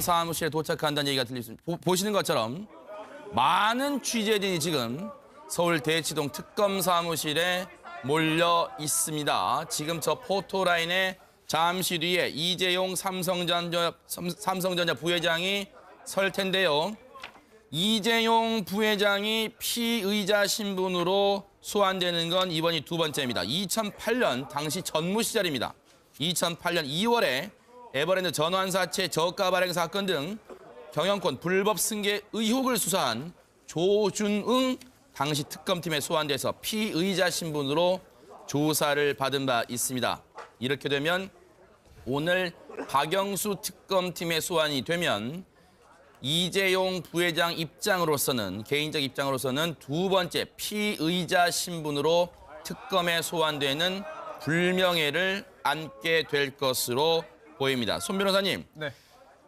사무실에 도착한다는 얘기가 들립니다. 보시는 것처럼 많은 취재진이 지금 서울 대치동 특검 사무실에 몰려 있습니다. 지금 저 포토라인에 잠시 뒤에 이재용 삼성전자 부회장이 설 텐데요. 이재용 부회장이 피의자 신분으로 소환되는 건 이번이 두 번째입니다. 2008년 당시 전무 시절입니다. 2008년 2월에 에버랜드 전환사채 저가 발행 사건 등 경영권 불법 승계 의혹을 수사한 조준응 당시 특검팀에 소환돼서 피의자 신분으로 조사를 받은 바 있습니다. 이렇게 되면 오늘 박영수 특검팀에 소환이 되면 이재용 부회장 입장으로서는 개인적 입장으로서는 두 번째 피의자 신분으로 특검에 소환되는 불명예를 안게 될 것으로 보입니다. 손 변호사님, 네.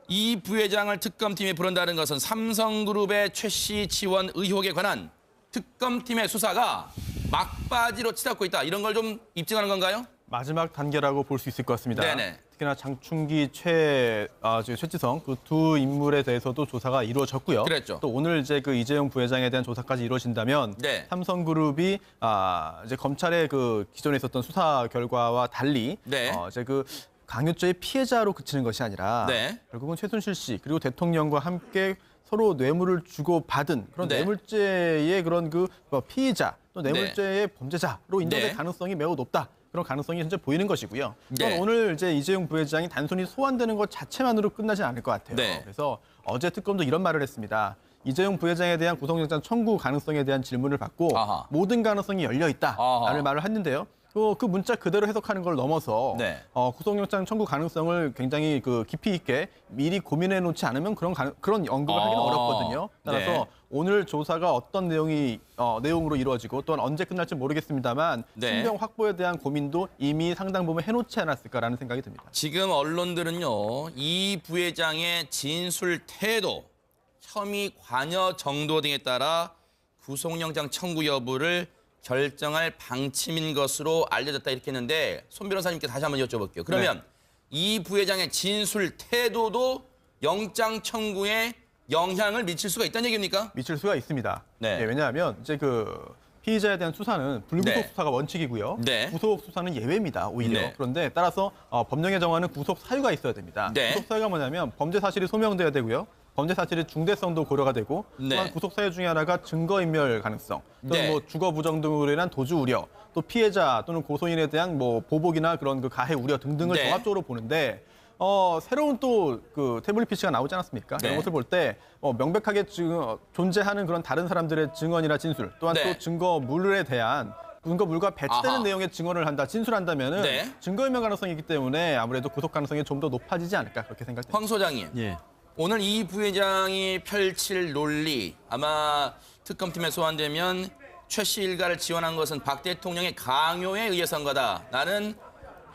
이 부회장을 특검팀에 부른다는 것은 삼성그룹의 최씨 지원 의혹에 관한 특검팀의 수사가 막바지로 치닫고 있다. 이런 걸 좀 입증하는 건가요? 마지막 단계라고 볼 수 있을 것 같습니다. 네네. 특히나 장충기, 최지성 그 두 인물에 대해서도 조사가 이루어졌고요. 그랬죠. 또 오늘 이제 그 이재용 부회장에 대한 조사까지 이루어진다면 네. 삼성그룹이 이제 검찰의 그 기존에 있었던 수사 결과와 달리 네. 이제 그 강요죄의 피해자로 그치는 것이 아니라 네. 결국은 최순실 씨 그리고 대통령과 함께 서로 뇌물을 주고 받은 그런 네. 뇌물죄의 그런 그 피의자 또 뇌물죄의 범죄자로 인정될 네. 가능성이 매우 높다. 그런 가능성이 현재 보이는 것이고요. 네. 오늘 이제 이재용 부회장이 단순히 소환되는 것 자체만으로 끝나지 않을 것 같아요. 네. 그래서 어제 특검도 이런 말을 했습니다. 이재용 부회장에 대한 구속영장 청구 가능성에 대한 질문을 받고 아하. 모든 가능성이 열려 있다라는 말을 했는데요. 그 문자 그대로 해석하는 걸 넘어서 네. 구속영장 청구 가능성을 굉장히 그 깊이 있게 미리 고민해 놓지 않으면 그런 언급을 하기는 어렵거든요. 따라서 네. 오늘 조사가 어떤 내용으로 이루어지고 또한 언제 끝날지 모르겠습니다만 네. 신병 확보에 대한 고민도 이미 상당 부분 해놓지 않았을까라는 생각이 듭니다. 지금 언론들은요, 이 부회장의 진술 태도, 혐의 관여 정도 등에 따라 구속영장 청구 여부를 결정할 방침인 것으로 알려졌다 이렇게 했는데 손 변호사님께 다시 한번 여쭤볼게요. 그러면 이 부회장의 진술 태도도 영장 청구에 영향을 미칠 수가 있다는 얘기입니까? 미칠 수가 있습니다. 네. 왜냐하면 이제 그 피의자에 대한 수사는 불구속 네. 수사가 원칙이고요. 네. 구속 수사는 예외입니다. 오히려. 네. 그런데 따라서 법령에 정하는 구속 사유가 있어야 됩니다. 네. 구속 사유가 뭐냐면 범죄 사실이 소명돼야 되고요. 범죄 사실의 중대성도 고려가 되고 네. 또한 구속 사유 중에 하나가 증거인멸 가능성 또는 네. 뭐 주거 부정 등으로 인한 도주 우려 또 피해자 또는 고소인에 대한 뭐 보복이나 그런 그 가해 우려 등등을 네. 종합적으로 보는데 새로운 또 그 태블릿 PC가 나오지 않았습니까? 네. 이런 것을 볼 때 명백하게 존재하는 그런 다른 사람들의 증언이나 진술 또한 네. 또 증거물에 대한 증거물과 배치되는 아하. 내용의 증언을 한다, 진술한다면은 네. 증거인멸 가능성이 있기 때문에 아무래도 구속 가능성이 좀 더 높아지지 않을까 그렇게 생각됩니다. 황 소장님. 예. 오늘 이 부회장이 펼칠 논리, 아마 특검팀에 소환되면 최 씨 일가를 지원한 것은 박 대통령의 강요에 의해서인 거다. 나는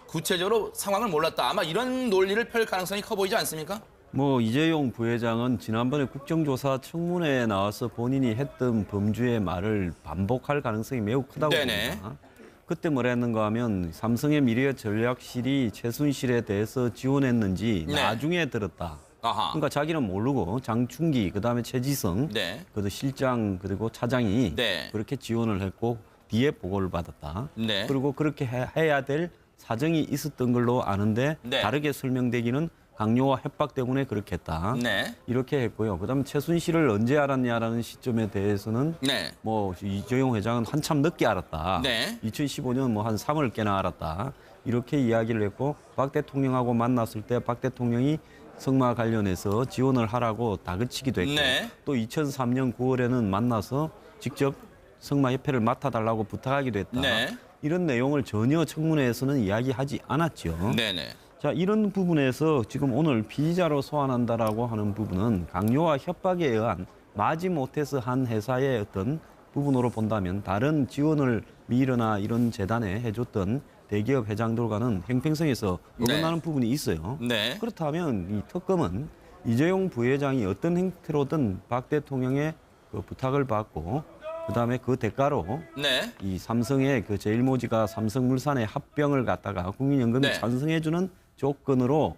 구체적으로 상황을 몰랐다. 아마 이런 논리를 펼 가능성이 커 보이지 않습니까? 뭐 이재용 부회장은 지난번에 국정조사 청문회에 나와서 본인이 했던 범주의 말을 반복할 가능성이 매우 크다고 네네. 봅니다. 그때 뭐라 했는가 하면 삼성의 미래 전략실이 최순실에 대해서 지원했는지 네. 나중에 들었다. 아하. 그러니까 자기는 모르고 장충기 그다음에 최지성 네. 그리고 실장 그리고 차장이 네. 그렇게 지원을 했고 뒤에 보고를 받았다. 네. 그리고 그렇게 해야 될 사정이 있었던 걸로 아는데 네. 다르게 설명되기는 강요와 협박 때문에 그렇게 했다. 네. 이렇게 했고요. 그다음에 최순실을 언제 알았냐라는 시점에 대해서는 네. 뭐 이재용 회장은 한참 늦게 알았다. 네. 2015년 뭐 한 3월 깨나 알았다. 이렇게 이야기를 했고 박 대통령하고 만났을 때 박 대통령이 성마 관련해서 지원을 하라고 다그치기도 했고 네. 또 2003년 9월에는 만나서 직접 성마협회를 맡아달라고 부탁하기도 했다. 네. 이런 내용을 전혀 청문회에서는 이야기하지 않았죠. 네네. 자, 이런 부분에서 지금 오늘 피의자로 소환한다라고 하는 부분은 강요와 협박에 의한 마지못해서 한 회사의 어떤 부분으로 본다면 다른 지원을 미르나 이런 재단에 해줬던 대기업 회장들과는 형평성에서 어긋나는 부분이 있어요. 네. 그렇다면 이 특검은 이재용 부회장이 어떤 형태로든 박 대통령의 그 부탁을 받고 그다음에 그 대가로 네. 이 삼성의 그 제일모직과 삼성물산의 합병을 갖다가 국민연금이 네. 찬성해주는 조건으로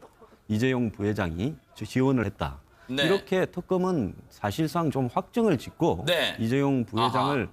이재용 부회장이 지원을 했다. 네. 이렇게 특검은 사실상 좀 확정을 짓고 네. 이재용 부회장을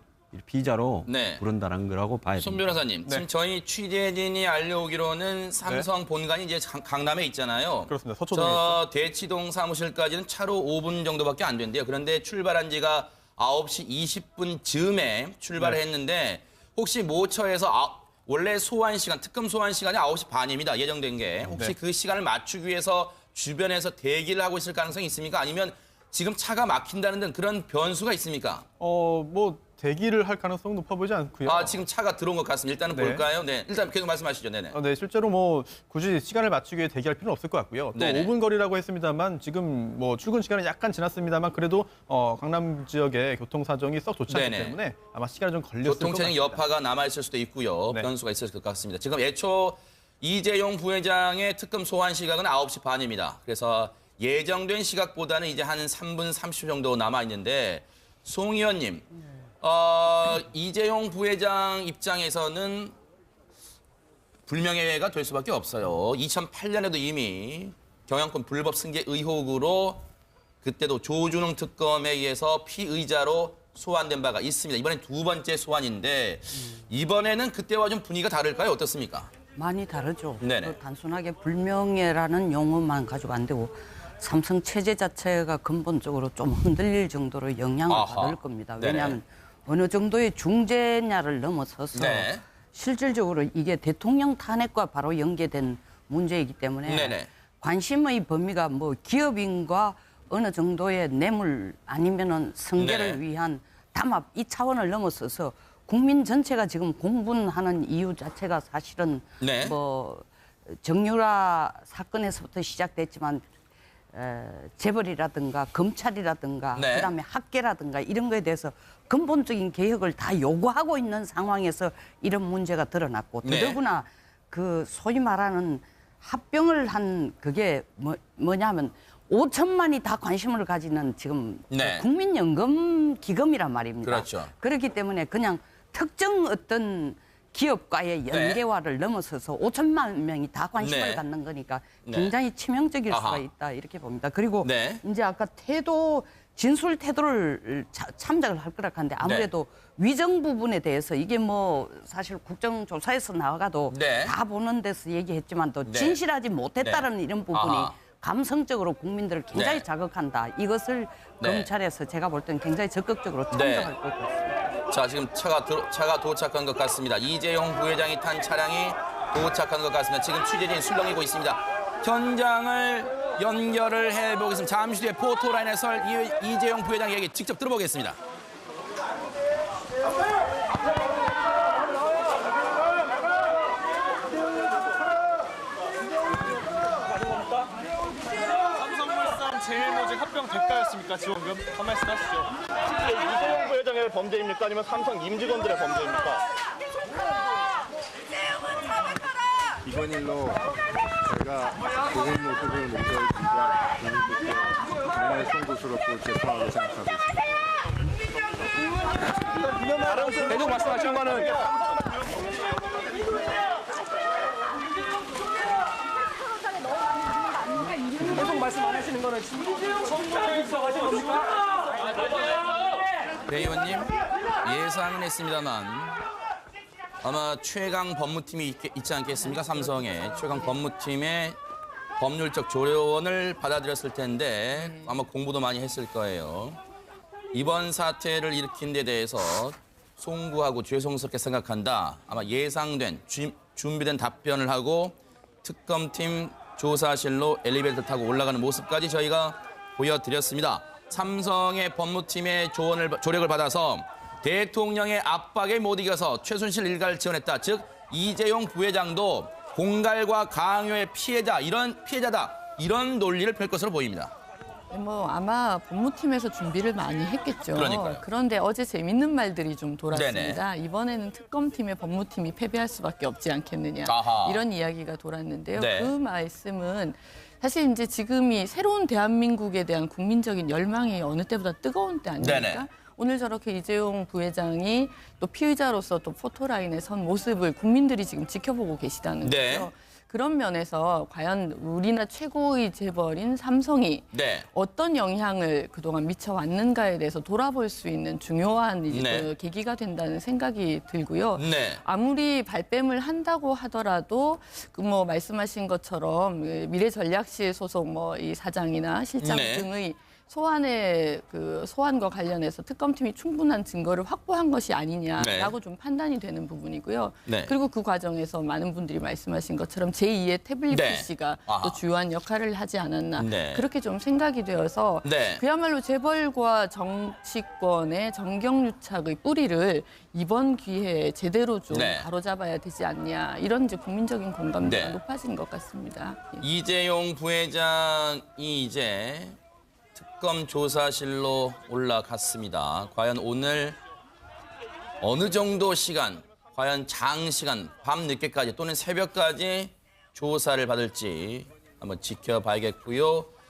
피의자로 네. 부른다는 거라고 봐야 손 됩니다. 변호사님, 지금 저희 취재진이 알려오기로는 삼성 본관이 이제 강남에 있잖아요. 그렇습니다. 서초동에 저 대치동 사무실까지는 차로 5분 정도밖에 안 된대요. 그런데 출발한 지가 9시 20분 즈음에 출발을 했는데 혹시 모처에서 원래 소환 시간, 특검 소환 시간이 9시 반입니다. 예정된 게. 혹시 그 시간을 맞추기 위해서 주변에서 대기를 하고 있을 가능성이 있습니까? 아니면 지금 차가 막힌다는 등 그런 변수가 있습니까? 뭐 대기를 할 가능성 높아 보이지 않고요. 지금 차가 들어온 것 같습니다. 일단은 네. 볼까요? 네. 일단 계속 말씀하시죠. 네네. 네, 실제로 뭐 굳이 시간을 맞추기 위해 대기할 필요는 없을 것 같고요. 또 네네. 5분 거리라고 했습니다만 지금 뭐 출근 시간은 약간 지났습니다만 그래도 강남 지역의 교통 사정이 썩 좋지 않기 네네. 때문에 아마 시간이 좀 걸렸을 것 교통체증 같습니다. 여파가 남아있을 수도 있고요. 네. 변수가 있을 것 같습니다. 지금 애초 이재용 부회장의 특검 소환 시각은 9시 반입니다. 그래서 예정된 시각보다는 이제 한 3분 30초 정도 남아있는데 송 의원님, 이재용 부회장 입장에서는 불명예가 될 수밖에 없어요. 2008년에도 이미 경영권 불법 승계 의혹으로 그때도 조준웅 특검에 의해서 피의자로 소환된 바가 있습니다. 이번엔 두 번째 소환인데 이번에는 그때와 좀 분위기가 다를까요? 어떻습니까? 많이 다르죠. 네네. 단순하게 불명예라는 용어만 가지고 안 되고 삼성 체제 자체가 근본적으로 좀 흔들릴 정도로 영향을 아하. 받을 겁니다. 네네. 왜냐하면 어느 정도의 중재냐를 넘어서서 네. 실질적으로 이게 대통령 탄핵과 바로 연계된 문제이기 때문에 네네. 관심의 범위가 뭐 기업인과 어느 정도의 뇌물 아니면은 승계를 네네. 위한 담합 이 차원을 넘어서서 국민 전체가 지금 공분하는 이유 자체가 사실은 네. 뭐 정유라 사건에서부터 시작됐지만 재벌이라든가 검찰이라든가 네. 그다음에 학계라든가 이런 거에 대해서 근본적인 개혁을 다 요구하고 있는 상황에서 이런 문제가 드러났고 네. 더더구나 그 소위 말하는 합병을 한 그게 뭐냐면 5천만이 다 관심을 가지는 지금 네. 국민연금 기금이란 말입니다. 그렇죠. 그렇기 때문에 그냥 특정 어떤 기업과의 연계화를 넘어서서 5천만 명이 다 관심을 네. 갖는 거니까 네. 굉장히 치명적일 아하. 수가 있다 이렇게 봅니다. 그리고 네. 이제 아까 진술 태도를 참작을 할 거라 하는데 아무래도 위정 부분에 대해서 이게 뭐 사실 국정조사에서 나와가도 네. 다 보는 데서 얘기했지만 또 네. 진실하지 못했다는 이런 부분이 아하. 감성적으로 국민들을 굉장히 네. 자극한다. 이것을 네. 검찰에서 제가 볼 때는 굉장히 적극적으로 참작할 것 같습니다. 자, 지금 차가 도착한 것 같습니다. 이재용 부회장이 탄 차량이 도착한 것 같습니다. 지금 취재진이 술렁이고 있습니다. 현장을 연결을 해보겠습니다. 잠시 뒤에 포토라인에 설 이재용 부회장 얘기 직접 들어보겠습니다. 삼성물산 제일모직 합병 대가였습니까? 지원금? 한 말씀 하시죠. 이재용 부회장의 범죄입니까? 아니면 삼성 임직원들의 범죄입니까? 이번 일로 제가 좋은 모습을 못 보여드리자 국민들께 정말 송구스럽고 죄송하게 생각하고 있습니다. 계속 말씀하신 거는 계속 말씀 안 하시는 거는 배 의원님, 예상은 했습니다만 아마 최강 법무팀이 있지 않겠습니까? 삼성의 최강 법무팀의 법률적 조언을 받아들였을 텐데 아마 공부도 많이 했을 거예요. 이번 사태를 일으킨 데 대해서 송구하고 죄송스럽게 생각한다. 아마 예상된 준비된 답변을 하고 특검팀 조사실로 엘리베이터 타고 올라가는 모습까지 저희가 보여드렸습니다. 삼성의 법무팀의 조력을 받아서 대통령의 압박에 못 이겨서 최순실 일가를 지원했다. 즉 이재용 부회장도 공갈과 강요의 피해자다. 이런 논리를 펼 것으로 보입니다. 뭐 아마 법무팀에서 준비를 많이 했겠죠. 그러니까요. 그런데 어제 재밌는 말들이 좀 돌았습니다. 네네. 이번에는 특검팀의 법무팀이 패배할 수밖에 없지 않겠느냐. 아하. 이런 이야기가 돌았는데요. 네. 그 말씀은 사실 이제 지금이 새로운 대한민국에 대한 국민적인 열망이 어느 때보다 뜨거운 때 아닙니까? 네네. 오늘 저렇게 이재용 부회장이 또 피의자로서 또 포토라인에 선 모습을 국민들이 지금 지켜보고 계시다는 네. 거죠. 그런 면에서 과연 우리나라 최고의 재벌인 삼성이 네. 어떤 영향을 그동안 미쳐왔는가에 대해서 돌아볼 수 있는 중요한 이제 네. 그 계기가 된다는 생각이 들고요. 네. 아무리 발뺌을 한다고 하더라도 그 뭐 말씀하신 것처럼 미래전략실 소속 뭐 이 사장이나 실장 네. 등의 소환과 관련해서 특검팀이 충분한 증거를 확보한 것이 아니냐라고 좀 판단이 되는 부분이고요. 네. 그리고 그 과정에서 많은 분들이 말씀하신 것처럼 제2의 태블릿 네. PC가 아하. 또 주요한 역할을 하지 않았나 네. 그렇게 좀 생각이 되어서 네. 그야말로 재벌과 정치권의 정경유착의 뿌리를 이번 기회에 제대로 좀 네. 바로잡아야 되지 않냐 이런 이제 국민적인 공감대가 네. 높아진 것 같습니다. 예. 이재용 부회장이 이제 특검 조사실로 올라갔습니다. 과연 오늘 어느 정도 시간, 과연 장시간, 밤 늦게까지 또는 새벽까지 조사를 받을지 한번 지켜봐야겠고요.